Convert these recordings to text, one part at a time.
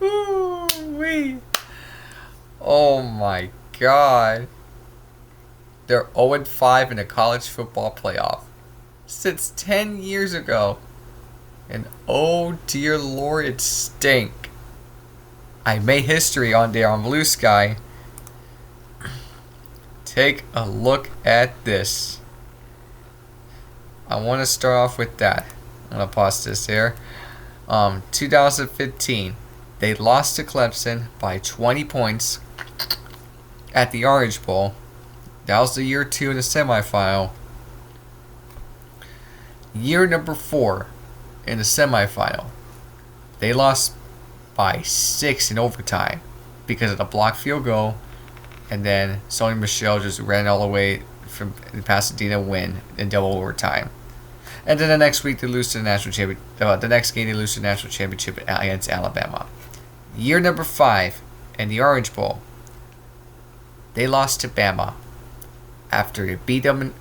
Ooh-wee. Oh my god. They're 0-5 in the college football playoff. Since 10 years ago. And oh dear lord, it stink. I made history on there on Blue Sky. Take a look at this. I want to start off with that. I'm going to pause this here. 2015. They lost to Clemson by 20 points at the Orange Bowl. That was the year 2 in the semifinal. Year number 4 in the semifinal. They lost by 6 in overtime because of the blocked field goal. And then Sony Michel just ran all the way from the Pasadena win in double overtime. And then the next week they lose to the national championship. The next game they lose to the national championship against Alabama. Year number 5 in the Orange Bowl. They lost to Bama after they beat them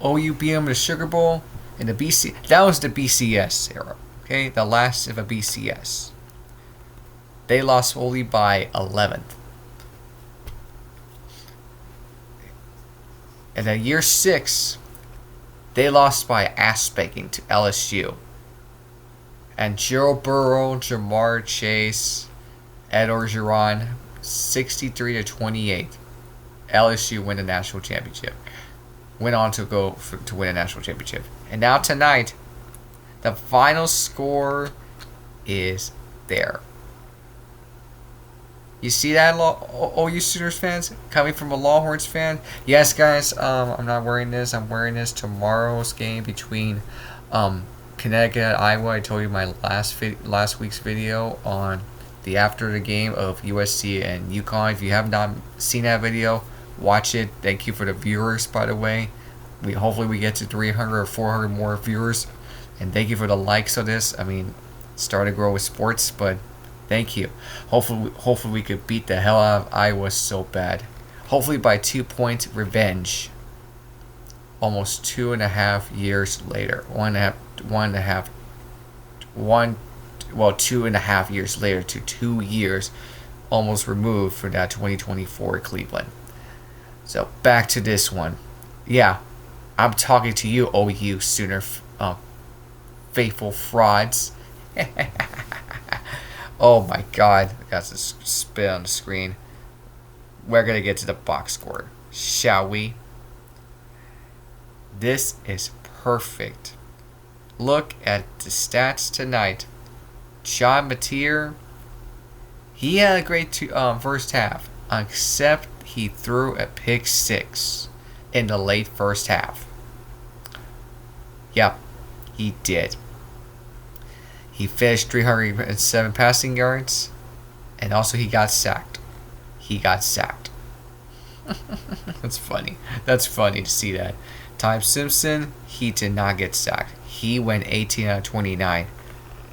OU beat them in the Sugar Bowl in the BC. That was the BCS era. Okay, the last of a BCS. They lost only by 11th. And then year 6, they lost by ass spanking to LSU. And Joe Burrow, Jamar Chase, Ed Orgeron, 63-28. LSU win the national championship. Went on to to win a national championship. And now tonight, the final score is there. You see that, OU Sooners fans? Coming from a Longhorns fan? Yes, guys, I'm not wearing this. I'm wearing this tomorrow's game between Connecticut, Iowa. I told you my last week's video on the after the game of USC and UConn. If you have not seen that video, watch it. Thank you for the viewers, by the way. Hopefully we get to 300 or 400 more viewers. And thank you for the likes of this. I mean, start to grow with sports, but thank you. Hopefully we could beat the hell out of Iowa so bad. Hopefully by 2 points revenge. Almost 2.5 years later. 2.5 years later to 2 years almost removed from that 2024 Cleveland. So back to this one. Yeah, I'm talking to you, OU Sooner faithful frauds. Oh my god, I got to spit on the screen. We're going to get to the box score, shall we? This is perfect. Look at the stats tonight. John Mateer, he had a great first half, except he threw a pick 6 in the late first half. Yep, he did. He finished 307 passing yards, and also he got sacked. That's funny. That's funny to see that. Simpson, he did not get sacked. He went 18 out of 29.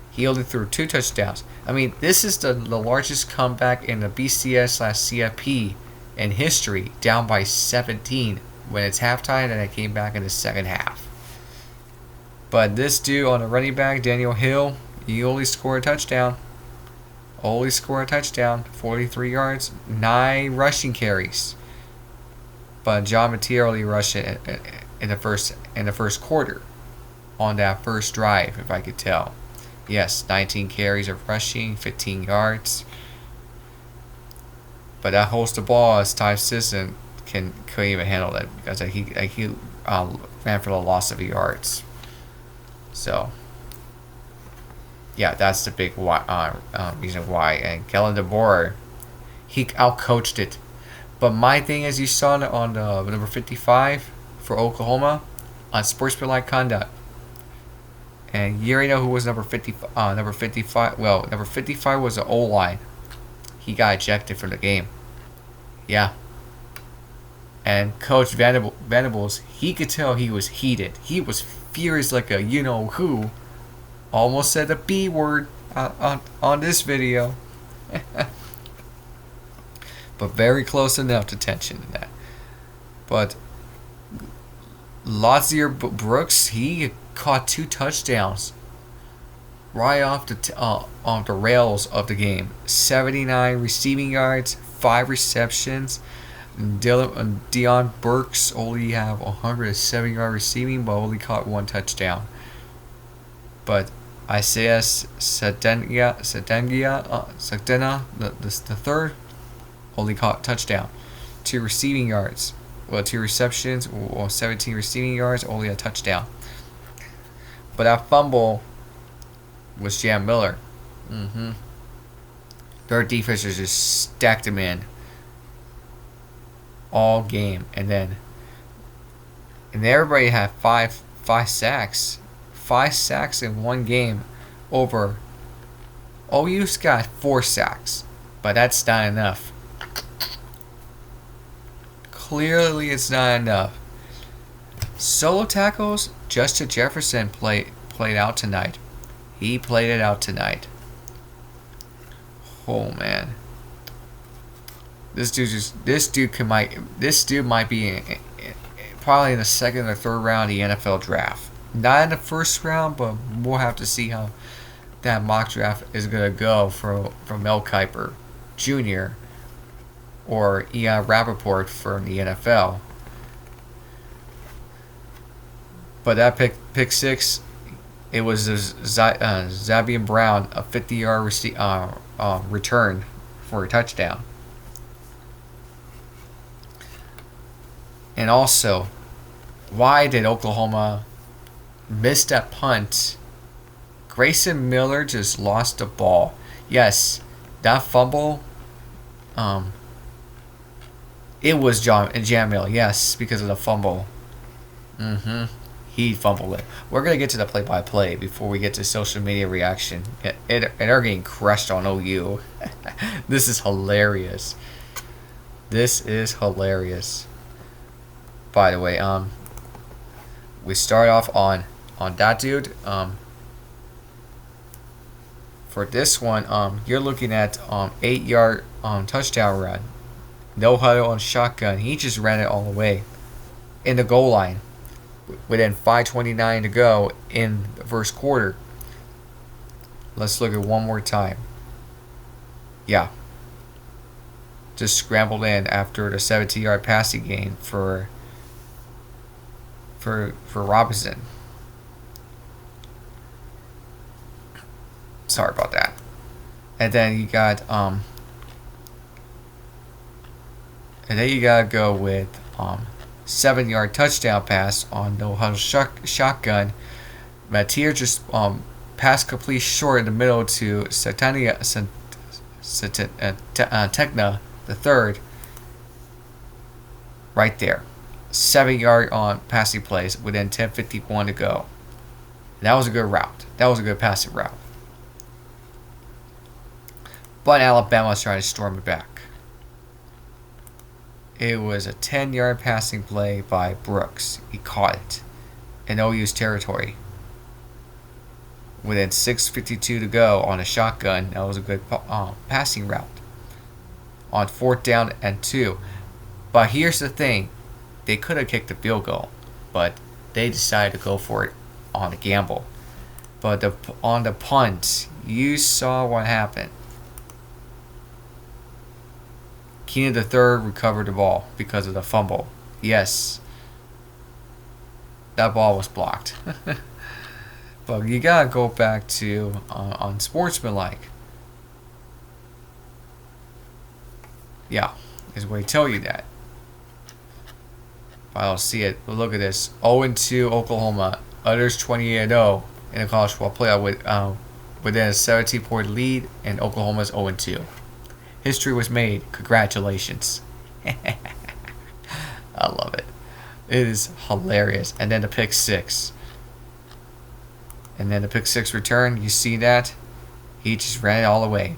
He only threw 2 touchdowns. I mean, this is the largest comeback in the BCS/CFP in history, down by 17 when it's halftime, and it came back in the second half. But this dude on the running back, Daniel Hill, he only scored a touchdown. 43 yards, 9 rushing carries. But John Mateer only rushed it in the first quarter on that first drive, if I could tell. Yes, 19 carries of rushing, 15 yards. But that holds the ball as Ty Simpson couldn't even handle it because he ran for the loss of yards. So, yeah, that's the big reason why. And Kalen DeBoer, he outcoached it. But my thing is, you saw it on number 55 for Oklahoma on sportsmanlike conduct. And you already know who was number 55. Number 55 was the O-line. He got ejected from the game. Yeah. And Coach Venables, he could tell he was heated. He was furious like a you-know-who. Almost said the B word on this video. But very close enough to tension in that. But Lotzeir Brooks, he caught 2 touchdowns right off the rails of the game. 79 receiving yards, 5 receptions. Deion Burks only have 107-yard receiving, but only caught 1 touchdown. But Isaiah Sedena, the third, only caught touchdown. 2 receiving yards. Well, 2 receptions, or 17 receiving yards, only a touchdown. But that fumble was Jam Miller. Their defenses just stacked him in all game, and everybody had five sacks. 5 sacks in one game over OU's got 4 sacks, but that's not enough. Clearly it's not enough. Solo tackles, Justin Jefferson played out tonight. He played it out tonight. Oh man. This dude might be probably in the second or third round of the NFL draft. Not in the first round, but we'll have to see how that mock draft is gonna go from Mel Kiper Jr. or Ian Rappaport from the NFL. But that pick six, it was Zabien Brown, a 50-yard return for a touchdown. And also, why did Oklahoma miss that punt? Grayson Miller just lost the ball. Yes, that fumble, it was Jam Miller. Yes, because of the fumble. He fumbled it. We're going to get to the play-by-play before we get to social media reaction. And they're getting crushed on OU. This is hilarious. This is hilarious. By the way, we start off on that dude. For this one, you're looking at 8-yard touchdown run. No huddle on shotgun. He just ran it all the way in the goal line. Within 5:29 to go in the first quarter. Let's look at one more time. Yeah. Just scrambled in after the 17-yard passing gain for Robinson. Sorry about that. And then you got gotta go with 7-yard touchdown pass on no huddle shotgun. Matier just pass complete short in the middle to Tekna the third. Right there. 7-yard on passing plays within 10:51 to go. That was a good route. That was a good passing route. But Alabama's trying to storm it back. It was a 10-yard passing play by Brooks. He caught it in OU's territory. Within 6:52 to go on a shotgun, that was a good passing route. On 4th down and 2. But here's the thing. They could have kicked the field goal, but they decided to go for it on a gamble. But on the punt, you saw what happened. Keenan III recovered the ball because of the fumble. Yes, that ball was blocked. But you gotta go back to unsportsmanlike. Yeah, is where they tell you that. I don't see it. But look at this: 0-2 Oklahoma, others 28-0 in the college football playoff within a 17-point lead, and Oklahoma's 0-2. History was made. Congratulations. I love it. It is hilarious. And then the pick six. And then the pick six return. You see that? He just ran it all the way.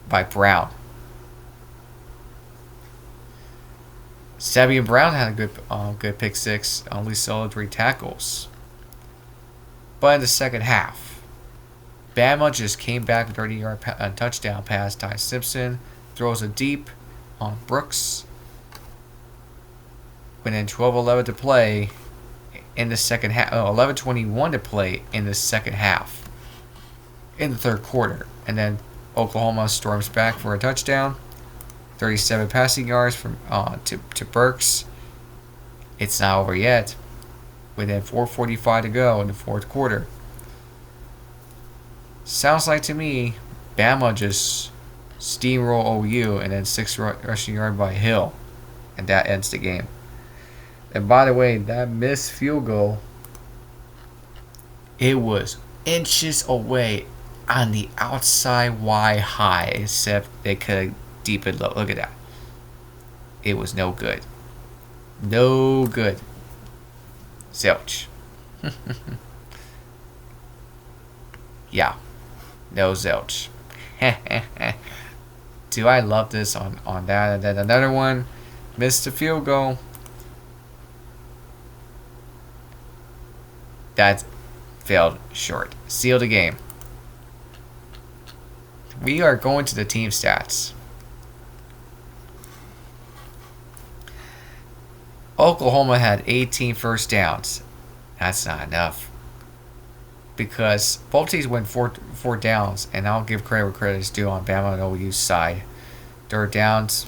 By Brown. Zabien Brown had a good pick six. Only solo 3 tackles. But in the second half, Bama just came back with a 30-yard touchdown pass. Ty Simpson throws a deep on Brooks. within 12:11 to play in the second half. 11:21 to play in the second half. In the third quarter. And then Oklahoma storms back for a touchdown. 37 passing yards from to Burks. It's not over yet. Within 4:45 to go in the fourth quarter. Sounds like to me, Bama just steamroll OU and then 6 rushing yard by Hill. And that ends the game. And by the way, that missed field goal, it was inches away on the outside Y high, except they could deep it low. Look at that. It was no good. No good. Zilch. Yeah. No zilch. Do I love this on that? And then another one. Missed the field goal. That failed short. Sealed the game. We are going to the team stats. Oklahoma had 18 first downs. That's not enough. Because both teams went four downs, and I'll give credit where credit is due on Bama and OU's side. Third downs,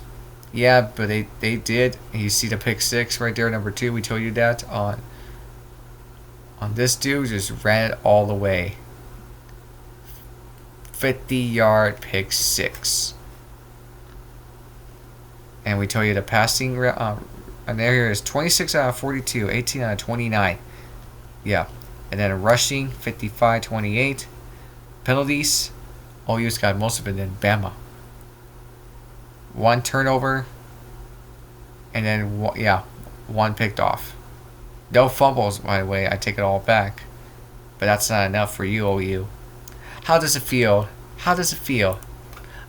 yeah, but they did. You see the pick 6 right there, number 2. We told you that on this dude, just ran it all the way. 50-yard pick 6. And we told you the passing and there is 26 out of 42, 18 out of 29. Yeah. And then rushing, 55-28. Penalties, OU's got most of it in Bama. 1 turnover. And then, 1 picked off. No fumbles, by the way. I take it all back. But that's not enough for you, OU. How does it feel? How does it feel?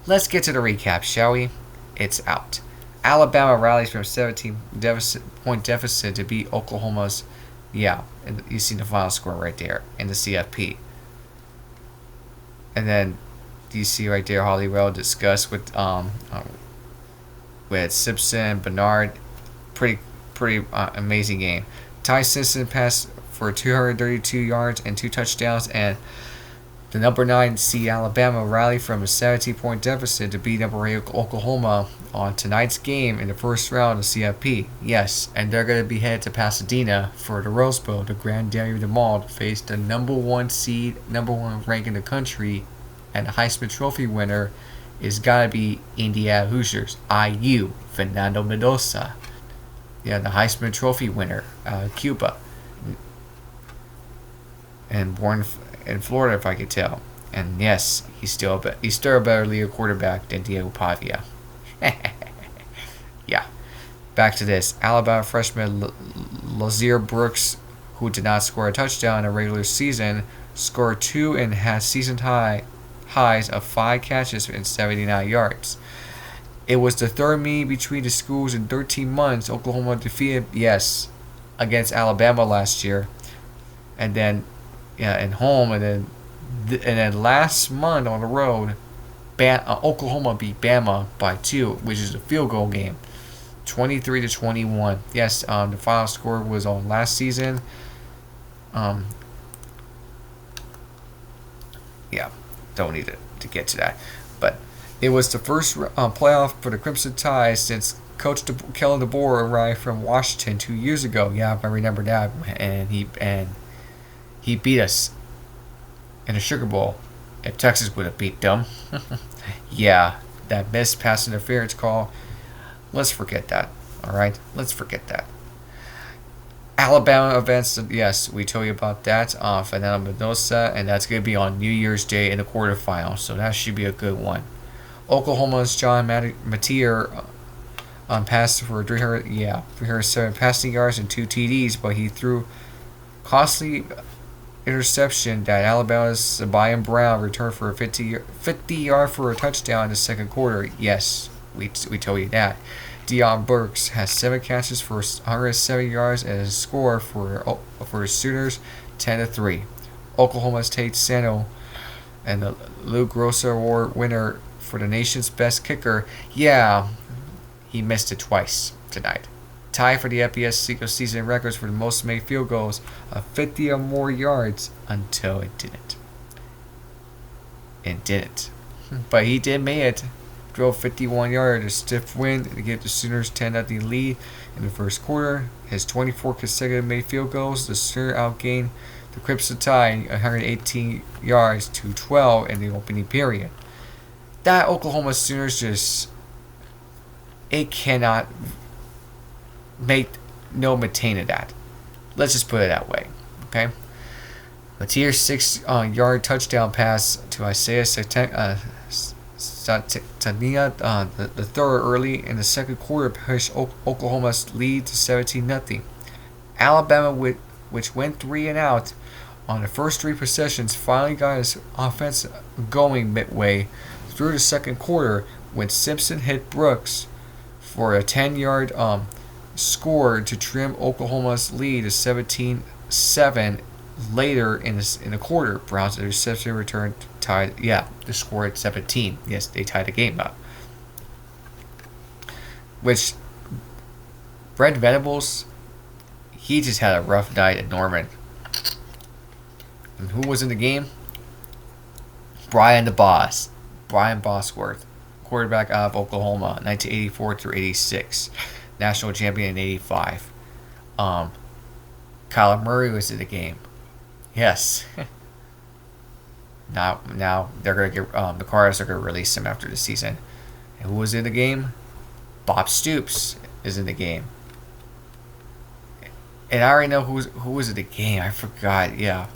Let's get to the recap, shall we? It's out. Alabama rallies from 17-point deficit to beat Oklahoma's. Yeah, and you see the final score right there in the CFP. And then you see right there Hollywell discussed with Simpson, Bernard. Pretty amazing game. Ty Simpson passed for 232 yards and 2 touchdowns, and the number 9 seed Alabama rallied from a 17-point deficit to beat number 8 Oklahoma on tonight's game in the first round of CFP. Yes, and they're going to be headed to Pasadena for the Rose Bowl, the Grand Dairy Mall, to face the number 1 seed, number 1 rank in the country, and the Heisman Trophy winner is got to be Indiana Hoosiers, IU, Fernando Mendoza. Yeah, the Heisman Trophy winner, Cuba. And born in Florida, if I could tell. And yes, he's still a better league quarterback than Diego Pavia. Yeah. Back to this. Alabama freshman Lotzeir Brooks, who did not score a touchdown in a regular season, scored 2 and has season highs of 5 catches and 79 yards. It was the third meeting between the schools in 13 months. Oklahoma defeated, yes, against Alabama last year. And then at home, and then last month on the road, Oklahoma beat Bama by 2, which is a field goal game, 23-21. Yes, the final score was on last season. Yeah, don't need to get to that, but it was the first playoff for the Crimson Tide since Coach Kalen DeBoer arrived from Washington 2 years ago. Yeah, I remember that, and he beat us in the Sugar Bowl. If Texas would have beat them. Yeah, that missed pass interference call. Let's forget that. Alright? Let's forget that. Alabama events. Yes, we told you about that. Fernando Mendoza, and that's going to be on New Year's Day in the quarterfinal. So that should be a good one. Oklahoma's John Mateer passed for 307 passing yards and 2 TDs, but he threw costly interception that Alabama's Zabien Brown returned for a 50-yard for a touchdown in the second quarter. Yes, we told you that. Deion Burks has 7 catches for 170 yards and a score for the Sooners 10-3. Oklahoma's Tate Sano and the Lou Grossa Award winner for the nation's best kicker. Yeah, he missed it twice tonight. tie for the FBS season records for the most made field goals of 50 or more yards until it didn't. It didn't. But he did make it. Drove 51-yard, a stiff win to give the Sooners 10-0 lead in the first quarter. His 24 consecutive made field goals, the Sooners outgained the Crimson Tide 118 yards to 12 in the opening period. That Oklahoma Sooners it cannot maintain that. Let's just put it that way. Okay? Lotzeir's 6-yard touchdown pass to Isaiah Satania, the third early in the second quarter, pushed Oklahoma's lead to 17-0. Alabama, which went 3 and out on the first 3 possessions, finally got its offense going midway through the second quarter when Simpson hit Brooks for a 10-yard score to trim Oklahoma's lead to 17-7. Later in the quarter, Browns interception return tied. Yeah, the score at 17. Yes, they tied the game up. Which Brent Venables, he just had a rough night at Norman. And who was in the game? Brian Bosworth, quarterback out of Oklahoma, 1984 through 86, national champion in 85. Kyler Murray was in the game. Yes. Now they're gonna get the Cardinals are gonna release him after the season. And who was in the game? Bob Stoops is in the game. And I already know who was in the game. I forgot. Yeah,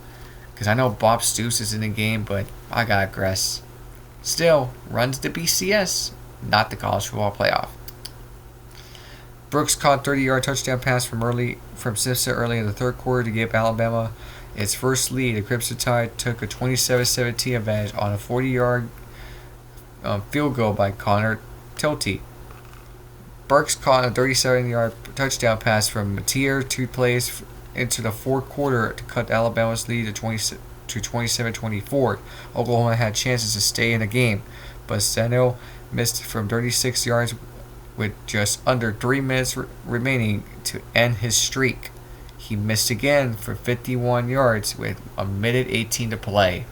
because I know Bob Stoops is in the game, but I got Gress. Still runs the BCS, not the college football playoff. Brooks caught 30-yard touchdown pass from Simpson early in the third quarter to give Alabama its first lead. The Crimson Tide took a 27-17 advantage on a 40-yard field goal by Connor Tilty. Burks caught a 37-yard touchdown pass from Lotzeir 2 plays into the fourth quarter to cut Alabama's lead to 27-24. Oklahoma had chances to stay in the game, but Sano missed from 36 yards with just under 3 minutes remaining to end his streak. He missed again for 51 yards with a minute 18 to play.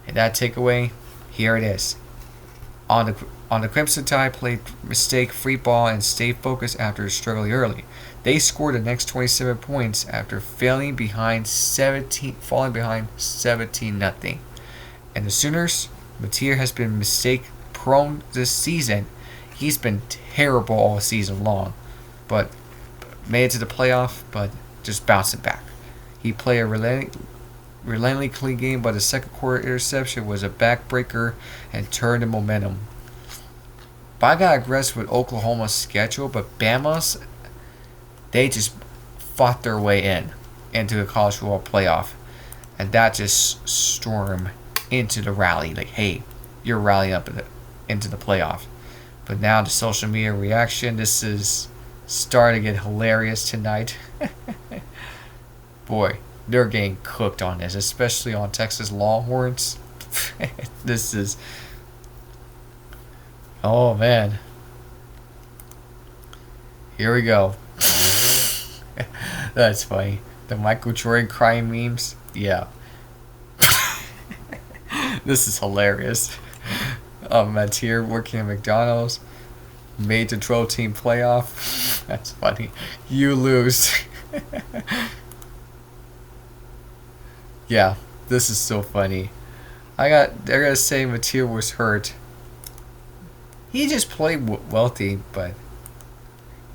And that takeaway, here it is. On the Crimson Tide played mistake-free ball and stayed focused after struggling early. They scored the next 27 points after falling behind 17-0. And the Sooners, Lotzeir has been mistake-prone this season. He's been terrible all season long, but made it to the playoff, but just bouncing back. He played a relentlessly clean game, but the second quarter interception was a backbreaker and turned the momentum. But I got aggressive with Oklahoma's schedule, but Bama's, they just fought their way into the college football playoff, and that just stormed into the rally. Like, hey, you're rallying up into the playoff. But now the social media reaction, this is starting to get hilarious tonight. Boy, they're getting cooked on this, especially on Texas Longhorns. This is... Oh, man. Here we go. That's funny. The Michael Jordan crying memes? Yeah. This is hilarious. Matt's here working at McDonald's. Made the Troll Team playoff. That's funny. You lose. Yeah, this is so funny. They're gonna say Mathieu was hurt. He just played wealthy, but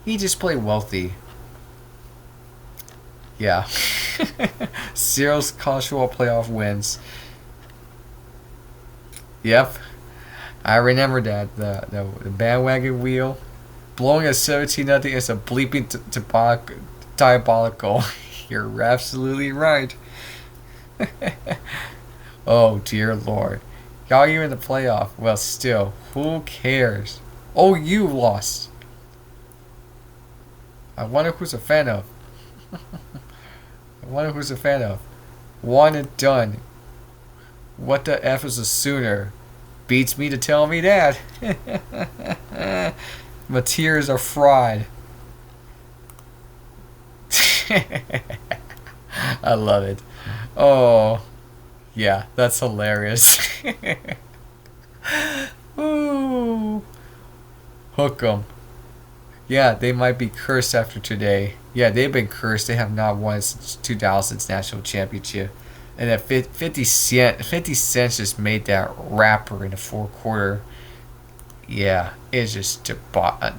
he just played wealthy. Yeah. Cyril's college football playoff wins. Yep. I remember that. The bandwagon wheel. Blowing at 17-0 is a bleeping diabolical. You're absolutely right. Oh, dear Lord. Y'all, you're in the playoff. Well, still, who cares? Oh, you lost. I wonder who's a fan of. One and done. What the F is a Sooner? Beats me to tell me that. Mateer is a fraud. I love it. Oh, yeah, that's hilarious. Ooh, hook 'em. Yeah, they might be cursed after today. Yeah, they've been cursed. They have not won since 2000's national championship. And that 50 Cent just made that rapper in the fourth quarter. Yeah, it's just debacle.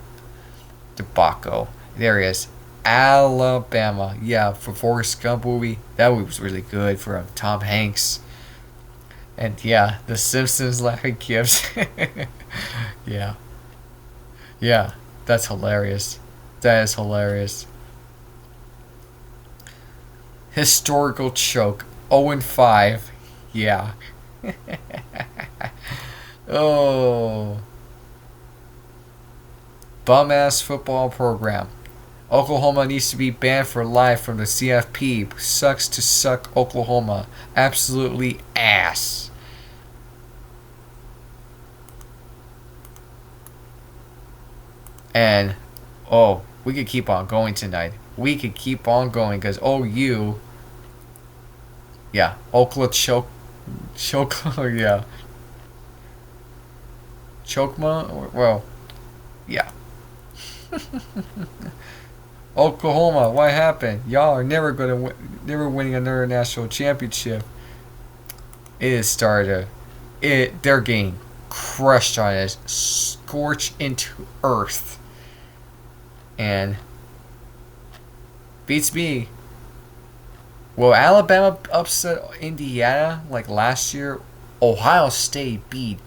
There he is. Alabama. Yeah, for Forrest Gump movie. That movie was really good for Tom Hanks. And yeah, the Simpsons laughing gifts. Yeah. Yeah. That's hilarious. That is hilarious. Historical choke. 0-5. Yeah. Oh. Bum ass football program. Oklahoma needs to be banned for life from the CFP. Sucks to suck Oklahoma. Absolutely ass. And, oh, we could keep on going tonight. We could keep on going because OU, yeah, Oklahoma yeah. Chokma, well, yeah. Oklahoma, what happened? Y'all are never winning another national championship. It is started. They're getting crushed on it, scorched into earth, and beats me. Will Alabama upset Indiana like last year? Ohio State beat,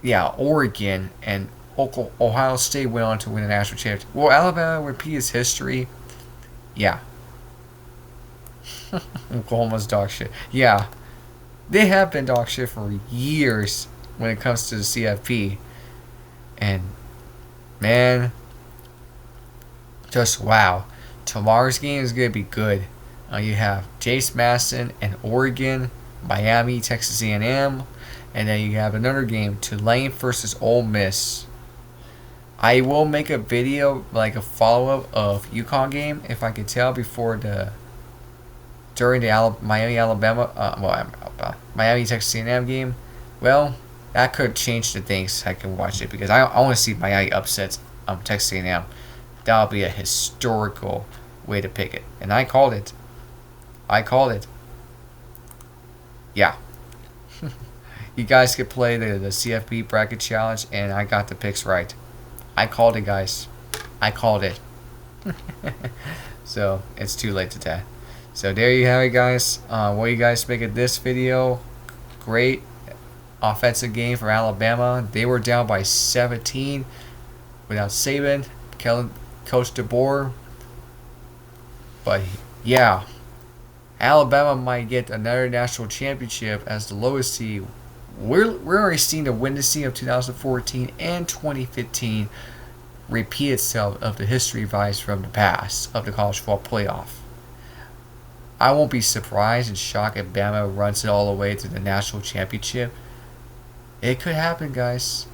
yeah, Oregon, and Ohio State went on to win a national championship. Will Alabama repeat its history? Yeah. Oklahoma's dog shit. Yeah. They have been dog shit for years when it comes to the CFP. And, man, just wow. Tomorrow's game is going to be good. You have Chase Masson and Oregon, Miami, Texas A&M, and then you have another game, Tulane versus Ole Miss. I will make a video, like a follow-up of UConn game, if I can tell, during the Miami Miami Texas A&M game. Well, that could change the things. I can watch it because I want to see Miami upsets Texas A&M. That'll be a historical way to pick it, and I called it. Yeah. You guys could play the CFP bracket challenge, and I got the picks right. I called it, guys. I called it. So, it's too late to tell. So, there you have it, guys. What do you guys make of this video? Great offensive game for Alabama. They were down by 17 without Zabien, Coach DeBoer. But, yeah. Alabama might get another national championship as the lowest seed. We're already seeing the winning of 2014 and 2015 repeat itself of the history vibes from the past of the college football playoff. I won't be surprised and shocked if Bama runs it all the way to the national championship. It could happen, guys.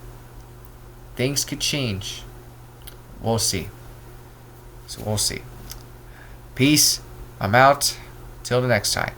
Things could change. We'll see. So we'll see. Peace. I'm out. Till the next time.